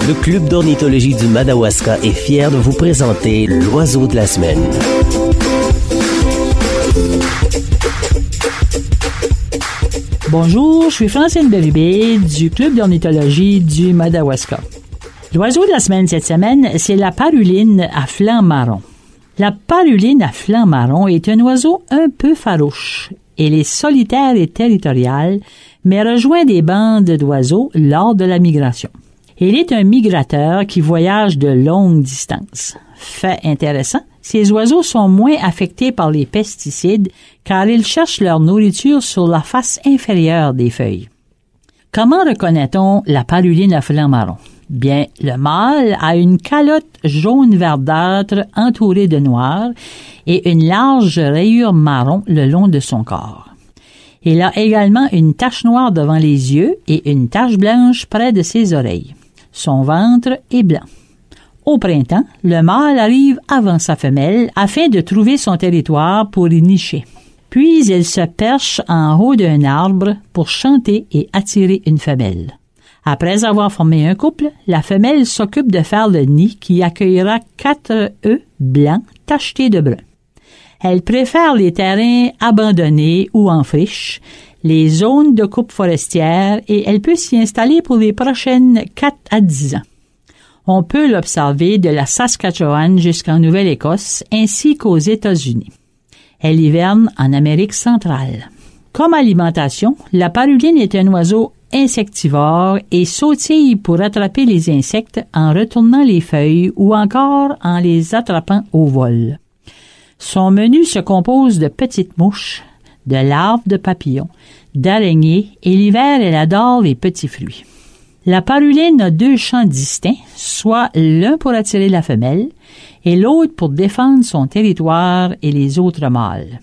Le Club d'ornithologie du Madawaska est fier de vous présenter l'oiseau de la semaine. Bonjour, je suis Francine Bérubé du Club d'ornithologie du Madawaska. L'oiseau de la semaine cette semaine, c'est la paruline à flanc marron. La paruline à flanc marron est un oiseau un peu farouche. Elle est solitaire et territoriale, mais rejoint des bandes d'oiseaux lors de la migration. Il est un migrateur qui voyage de longues distances. Fait intéressant, ces oiseaux sont moins affectés par les pesticides car ils cherchent leur nourriture sur la face inférieure des feuilles. Comment reconnaît-on la paruline à flanc marron? Bien, le mâle a une calotte jaune verdâtre entourée de noir et une large rayure marron le long de son corps. Il a également une tache noire devant les yeux et une tache blanche près de ses oreilles. Son ventre est blanc. Au printemps, le mâle arrive avant sa femelle afin de trouver son territoire pour y nicher. Puis il se perche en haut d'un arbre pour chanter et attirer une femelle. Après avoir formé un couple, la femelle s'occupe de faire le nid qui accueillera 4 œufs blancs tachetés de brun. Elle préfère les terrains abandonnés ou en friche, les zones de coupe forestière et elle peut s'y installer pour les prochaines 4 à 10 ans. On peut l'observer de la Saskatchewan jusqu'en Nouvelle-Écosse ainsi qu'aux États-Unis. Elle hiverne en Amérique centrale. Comme alimentation, la paruline est un oiseau insectivore et sautille pour attraper les insectes en retournant les feuilles ou encore en les attrapant au vol. Son menu se compose de petites mouches, de larves de papillons, d'araignées et l'hiver, elle adore les petits fruits. La paruline a 2 chants distincts, soit l'un pour attirer la femelle et l'autre pour défendre son territoire et les autres mâles.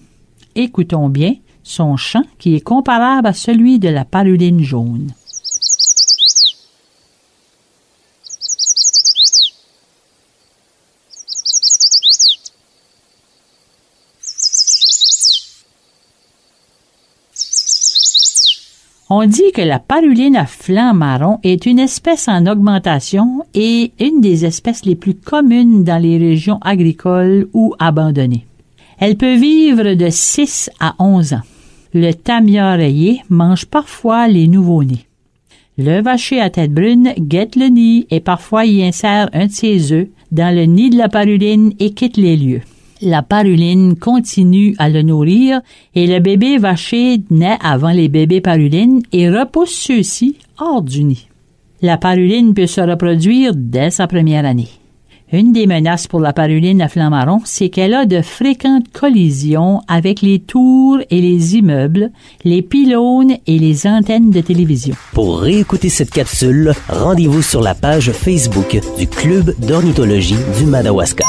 Écoutons bien son chant qui est comparable à celui de la paruline jaune. On dit que la paruline à flanc marron est une espèce en augmentation et une des espèces les plus communes dans les régions agricoles ou abandonnées. Elle peut vivre de 6 à 11 ans. Le tamia rayé mange parfois les nouveau-nés. Le vacher à tête brune guette le nid et parfois y insère un de ses œufs dans le nid de la paruline et quitte les lieux. La paruline continue à le nourrir et le bébé vacher naît avant les bébés parulines et repousse ceux-ci hors du nid. La paruline peut se reproduire dès sa première année. Une des menaces pour la paruline à flanc marron, c'est qu'elle a de fréquentes collisions avec les tours et les immeubles, les pylônes et les antennes de télévision. Pour réécouter cette capsule, rendez-vous sur la page Facebook du Club d'ornithologie du Madawaska.